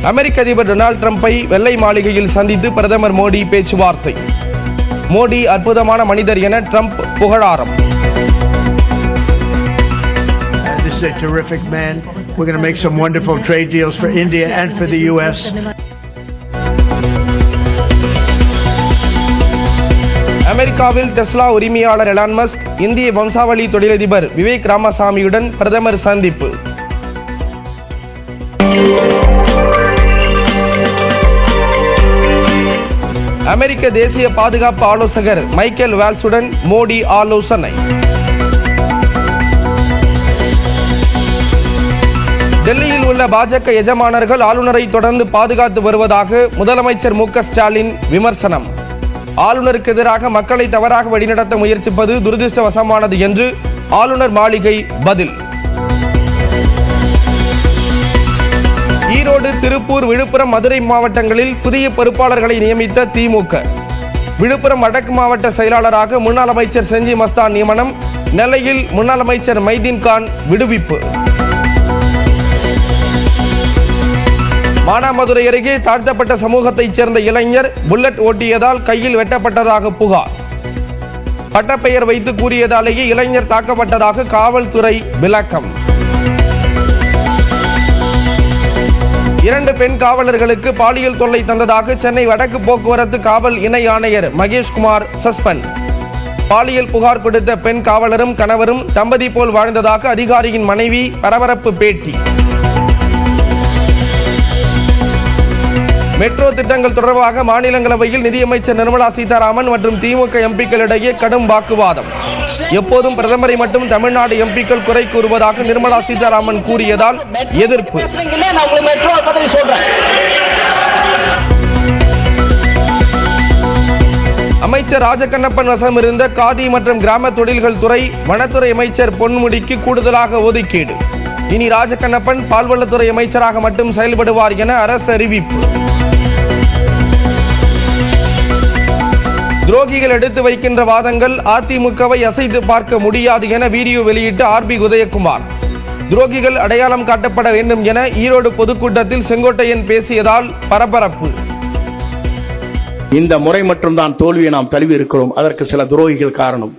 அமெரிக்க அதிபர் டொனால்டு டிரம்பை வெள்ளை மாளிகையில் சந்தித்து பிரதமர் மோடி பேச்சுவார்த்தை. மோடி அற்புதமான மனிதர் என ட்ரம்ப் புகழாரம். This is a terrific man. We're going to make some wonderful trade deals for India and for the US. அமெரிக்காவில் டெஸ்லா உரிமையாளர் எலான் மஸ்க் இந்திய வம்சாவளி தொழிலதிபர் விவேக் ராமசாமியுடன் பிரதமர் சந்திப்பு. அமெரிக்க தேசிய பாதுகாப்பு ஆலோசகர் மைக்கேல் வால்ஸுடன் மோடி ஆலோசனை. டெல்லியில் உள்ள பாஜக எஜமானர்கள் ஆளுநரை தொடர்ந்து பாதுகாத்து வருவதாக முதலமைச்சர் மு க ஸ்டாலின் விமர்சனம். ஆளுநருக்கு எதிராக மக்களை தவறாக வழிநடத்த முயற்சிப்பது துரதிருஷ்டவசமானது என்று ஆளுநர் மாளிகை பதில். ஈரோடு, திருப்பூர், விழுப்புரம், மதுரை மாவட்டங்களில் புதிய பொறுப்பாளர்களை நியமித்த திமுக. விழுப்புரம் வடக்கு மாவட்ட செயலாளராக முன்னாள் அமைச்சர் செஞ்சி மஸ்தான் நியமனம். நெல்லையில் முன்னாள் அமைச்சர் மைதீன் கான் விடுவிப்பு. மானாமதுரை அருகே தாழ்த்தப்பட்ட சமூகத்தைச் சேர்ந்த இளைஞர் புல்லட் ஓட்டியதால் கையில் வெட்டப்பட்டதாக புகார். பட்டப்பெயர் வைத்து கூறியதாலேயே இளைஞர் தாக்கப்பட்டதாக காவல்துறை விளக்கம். 2 பெண் காவலர்களுக்கு பாலியல் தொல்லை தந்ததாக சென்னை வடக்கு போக்குவரத்து காவல் இணை ஆணையர் மகேஷ்குமார் சஸ்பெண்ட். பாலியல் புகார் கொடுத்த பெண் காவலரும் கணவரும் தம்பதி போல் வாழ்ந்ததாக அதிகாரியின் மனைவி பரபரப்பு பேட்டி. மெட்ரோ திட்டங்கள் தொடர்பாக மாநிலங்களவையில் நிதியமைச்சர் நிர்மலா சீதாராமன் மற்றும் திமுக எம்பிக்களிடையே கடும் வாக்குவாதம். எப்போதும் பிரதமரை மட்டும் தமிழ்நாடு எம்பிக்கள் குறை கூறுவதாக நிர்மலா சீதாராமன் கூறியதால் எதிர்ப்பு. அமைச்சர் ராஜகண்ணப்பன் வசம் இருந்த காதி மற்றும் கிராம தொழில்கள் துறை வனத்துறை அமைச்சர் பொன்முடிக்கு கூடுதலாக ஒதுக்கீடு. இனி ராஜகண்ணப்பன் பால்வளத்துறை அமைச்சராக மட்டும் செயல்படுவார் என அரசு அறிவிப்பு. துரோகிகள் எடுத்து வைக்கின்ற வாதங்கள் அதிமுகவை அசைத்து பார்க்க முடியாது என வீடியோ வெளியிட்ட ஆர்.பி. உதயகுமார். துரோகிகள் அடையாளம் காட்டப்பட வேண்டும் என ஈரோடு பொதுக்கூட்டத்தில் செங்கோட்டையன் பேசியதால் பரபரப்பு. இந்த முறை மட்டும்தான் தோல்வியை நாம் தழுவி இருக்கிறோம். அதற்கு சில துரோகிகள் காரணம்.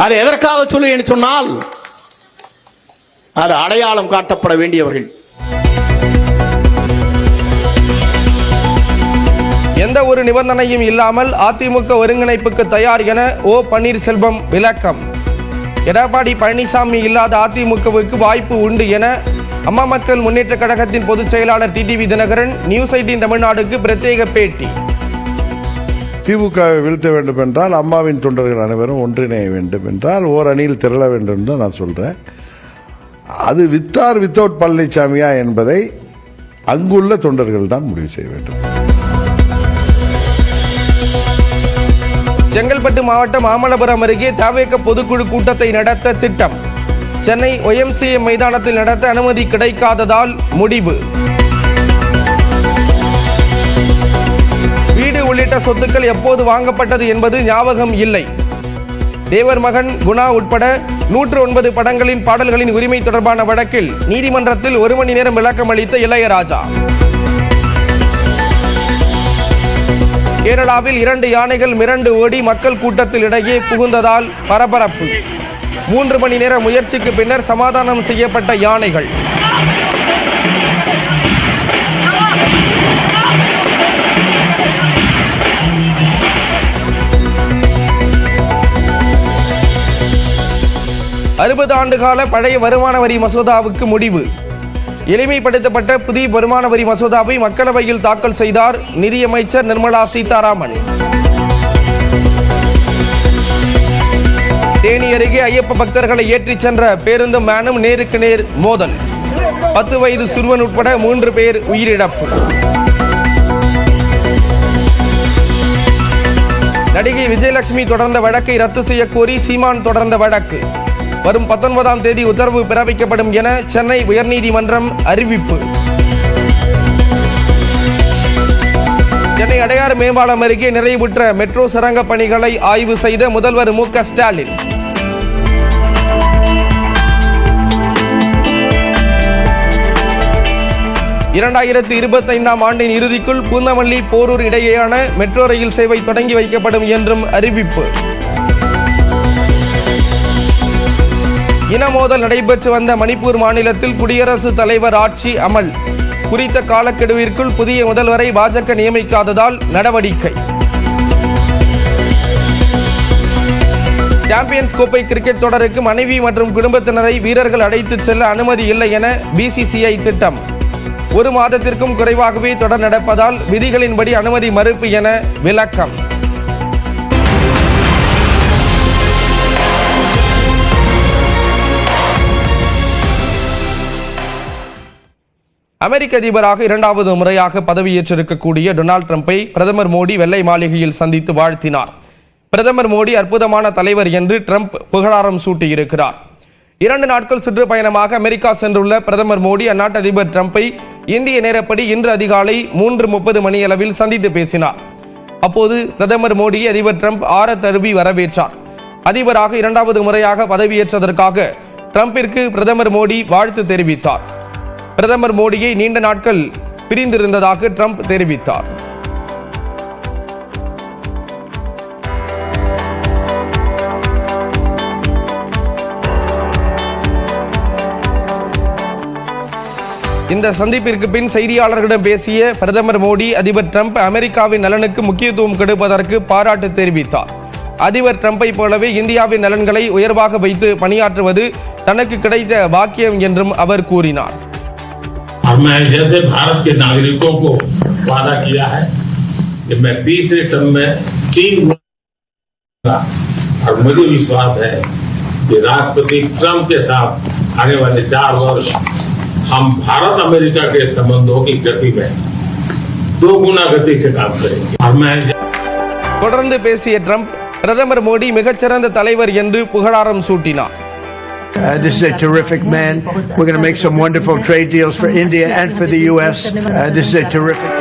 அதை எதற்காக சொல்லி சொன்னால் அது அடையாளம் காட்டப்பட வேண்டியவர்கள். எந்த ஒரு நிபந்தனையும் இல்லாமல் அதிமுக ஒருங்கிணைப்புக்கு தயார் என ஓ பன்னீர்செல்வம் விளக்கம். எடப்பாடி பழனிசாமி இல்லாத அதிமுகவுக்கு வாய்ப்பு உண்டு என அம்மா மக்கள் முன்னேற்ற கழகத்தின் பொதுச் செயலாளர் டிடிவி தினகரன் நியூஸ் 18 தமிழ்நாடுக்கு பிரத்யேக பேட்டி. திமுகவை வீழ்த்த வேண்டும் என்றால் அம்மாவின் தொண்டர்கள் அனைவரும் ஒன்றிணைய வேண்டும் என்றால் ஓர் அணியில் திரள வேண்டும் தான் நான் சொல்றேன். அது வித்தார் வித்தவுட் பழனிசாமியா என்பதை அங்குள்ள தொண்டர்கள் தான் முடிவு செய்ய வேண்டும். செங்கல்பட்டு மாவட்டம் மாமல்லபுரம் அருகே தவேக பொதுக்குழு கூட்டத்தை நடத்த திட்டம். சென்னை YMCA மைதானத்தில் நடத்த அனுமதி கிடைக்காததால் முடிவு. வீடு உள்ளிட்ட சொத்துக்கள் எப்போது வாங்கப்பட்டது என்பது ஞாபகம் இல்லை. தேவர் மகன் குணா உட்பட 109 படங்களின் பாடல்களின் உரிமை தொடர்பான வழக்கில் நீதிமன்றத்தில் 1 மணி நேரம் விளக்கம் அளித்த இளையராஜா. கேரளாவில் 2 யானைகள் மிரண்டு ஓடி மக்கள் கூட்டத்தில் இடையே புகுந்ததால் பரபரப்பு. 3 மணி நேர முயற்சிக்கு பின்னர் சமாதானம் செய்யப்பட்ட யானைகள். அறுபது ஆண்டுகால பழைய வருமான வரி மசோதாவுக்கு முடிவு. எளிமைப்படுத்தப்பட்ட புதிய வருமான வரி மசோதாவை மக்களவையில் தாக்கல் செய்தார் நிதியமைச்சர் நிர்மலா சீதாராமன். தேனி அருகே ஐயப்ப பக்தர்களை ஏற்றிச் சென்ற பேருந்தும் வேனும் நேருக்கு நேர் மோதல். 10 வயது சிறுவன் உட்பட 3 பேர் உயிரிழப்பு. நடிகை விஜயலட்சுமி தொடர்ந்த வழக்கை ரத்து செய்ய கோரி சீமான் தொடர்ந்த வழக்கு. வரும் 19ஆம் தேதி உத்தரவு பிறப்பிக்கப்படும் என சென்னை உயர்நீதிமன்றம் அறிவிப்பு. சென்னை அடையாறு மேம்பாலம் அருகே நிறைவுற்ற மெட்ரோ சுரங்க பணிகளை ஆய்வு செய்த முதல்வர் மு க ஸ்டாலின். 2025ஆம் ஆண்டின் இறுதிக்குள் பூந்தமல்லி போரூர் இடையேயான மெட்ரோ ரயில் சேவை தொடங்கி வைக்கப்படும் என்றும் அறிவிப்பு. இனமோதல் நடைபெற்று வந்த மணிப்பூர் மாநிலத்தில் குடியரசுத் தலைவர் ஆட்சி அமல். குறித்த காலக்கெடுவிற்குள் புதிய முதல்வரை பாஜக நியமிக்காததால் நடவடிக்கை. சாம்பியன்ஸ் கோப்பை கிரிக்கெட் தொடருக்கு மனைவி மற்றும் குடும்பத்தினரை வீரர்கள் அழைத்துச் செல்ல அனுமதி இல்லை என BCCI திட்டம். 1 மாதத்திற்கும் குறைவாகவே தொடர் நடப்பதால் விதிகளின்படி அனுமதி மறுப்பு என விளக்கம். அமெரிக்க அதிபராக 2வது முறையாக பதவியேற்றிருக்கக்கூடிய டொனால்ட் ட்ரம்பை பிரதமர் மோடி வெள்ளை மாளிகையில் சந்தித்து வாழ்த்தினார். பிரதமர் மோடி அற்புதமான தலைவர் என்று ட்ரம்ப் புகழாரம் சூட்டியிருக்கிறார். 2 நாட்கள் சுற்றுப்பயணமாக அமெரிக்கா சென்றுள்ள பிரதமர் மோடி அந்நாட்டு அதிபர் ட்ரம்பை இந்திய நேரப்படி இன்று அதிகாலை 3:30 மணியளவில் சந்தித்து பேசினார். அப்போது பிரதமர் மோடியை அதிபர் ட்ரம்ப் ஆற தழுவி வரவேற்றார். அதிபராக 2வது முறையாக பதவியேற்றதற்காக ட்ரம்பிற்கு பிரதமர் மோடி வாழ்த்து தெரிவித்தார். பிரதமர் மோடியை நீண்ட நாட்கள் பிரிந்திருந்ததாக ட்ரம்ப் தெரிவித்தார். இந்த சந்திப்பிற்கு பின் செய்தியாளர்களிடம் பேசிய பிரதமர் மோடி அதிபர் ட்ரம்ப் அமெரிக்காவின் நலனுக்கு முக்கியத்துவம் கொடுப்பதற்கு பாராட்டு தெரிவித்தார். அதிபர் ட்ரம்பை போலவே இந்தியாவின் நலன்களை உயர்வாக வைத்து பணியாற்றுவது தனக்கு கிடைத்த பாக்கியம் என்றும் அவர் கூறினார். जैसे भारत के नागरिकों को वादा किया है कि मैं तीसरे टर्म में 3 गुना, और मुझे विश्वास है कि राष्ट्रपति ट्रंप के साथ आने वाले 4 वर्ष हम भारत अमेरिका के संबंधों की गति में 2 गुना गति से काम करेंगे. தொடர்ந்து பேசிய ட்ரம்ப் பிரதமர் மோடி மிகச்சிறந்த தலைவர் என்று புகழாரம் சூட்டினார். This is a terrific man. We're going to make some wonderful trade deals for India and for the U.S. This is a terrific.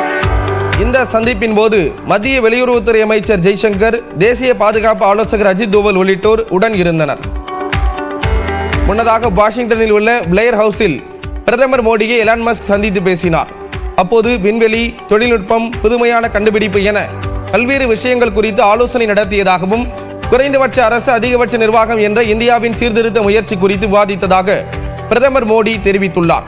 இந்த சந்திப்பின் போது மத்திய வெளியுறவுத்துறை அமைச்சர் ஜெய்சங்கர், தேசிய பாதுகாப்பு ஆலோசகர் அஜித் தோவல் உள்ளிட்டோர் உடன் இருந்தனர். முன்னதாக வாஷிங்டனில் உள்ள பிளேயர் ஹவுஸில் பிரதமர் மோடியை எலான் மஸ்க் சந்தித்து பேசினார். அப்போது விண்வெளி, தொழில்நுட்பம், புதுமையான கண்டுபிடிப்பு என பல்வேறு விஷயங்கள் குறித்து ஆலோசனை நடத்தியதாகவும் குறைந்தபட்ச அரசு அதிகபட்ச நிர்வாகம் என்ற இந்தியாவின் சீர்திருத்த முயற்சி குறித்து விவாதித்ததாக பிரதமர் மோடி தெரிவித்துள்ளார்.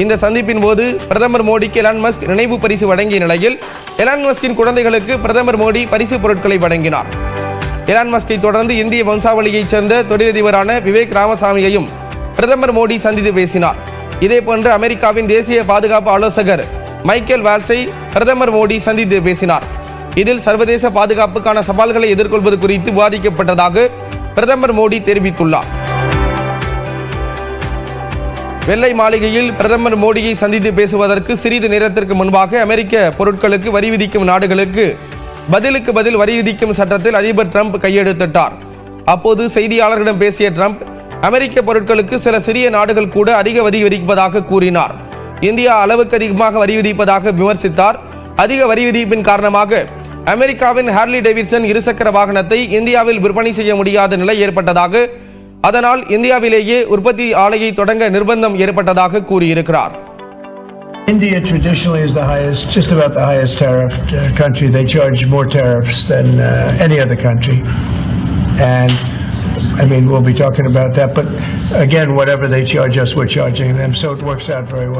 இந்த சந்திப்பின் போது பிரதமர் மோடிக்கு எலான் மஸ்க் நினைவு பரிசு வழங்கிய நிலையில் எலான் மஸ்கின் குழந்தைகளுக்கு பிரதமர் மோடி பரிசு பொருட்களை வழங்கினார். எலான் மஸ்கை தொடர்ந்து இந்திய வம்சாவளியைச் சேர்ந்த தொழிலதிபரான விவேக் ராமசாமியையும் பிரதமர் மோடி சந்தித்து பேசினார். இதேபோன்று அமெரிக்காவின் தேசிய பாதுகாப்பு ஆலோசகர் மைக்கேல் வால்ஸை பிரதமர் மோடி சந்தித்து பேசினார். இதில் சர்வதேச பாதுகாப்புக்கான சவால்களை எதிர்கொள்வது குறித்து விவாதிக்கப்பட்டதாக பிரதமர் மோடி தெரிவித்துள்ளார். வெள்ளை மாளிகையில் பிரதமர் மோடியை சந்தித்து பேசுவதற்கு சிறிது நேரத்திற்கு முன்பாக அமெரிக்க பொருட்களுக்கு வரி விதிக்கும் நாடுகளுக்கு பதிலுக்கு பதில் வரி விதிக்கும் சட்டத்தில் அதிபர் ட்ரம்ப் கையெழுத்திட்டார். அப்போது செய்தியாளர்களிடம் பேசிய ட்ரம்ப் அமெரிக்க பொருட்களுக்கு சில சிறிய நாடுகள் கூட அதிக வரி விதிப்பதாக கூறினார். இந்தியா அளவுக்கு அதிகமாக வரி விதிப்பதாக விமர்சித்தார். அதிக வரி விதிப்பின் காரணமாக அமெரிக்காவின் ஹார்லி டேவிட்சன் இருசக்கர வாகனத்தை இந்தியாவில் விற்பனை செய்ய முடியாத நிலை ஏற்பட்டதாக, அதனால் இந்தியாவிலேயே உற்பத்தி ஆலையை தொடங்க நிர்பந்தம் ஏற்பட்டதாக கூறியிருக்கிறார். India traditionally is the highest, just about the highest tariff country. They charge more tariffs than any other country. And I mean, we'll be talking about that. But again, whatever they charge us, we're charging them. So it works out very well.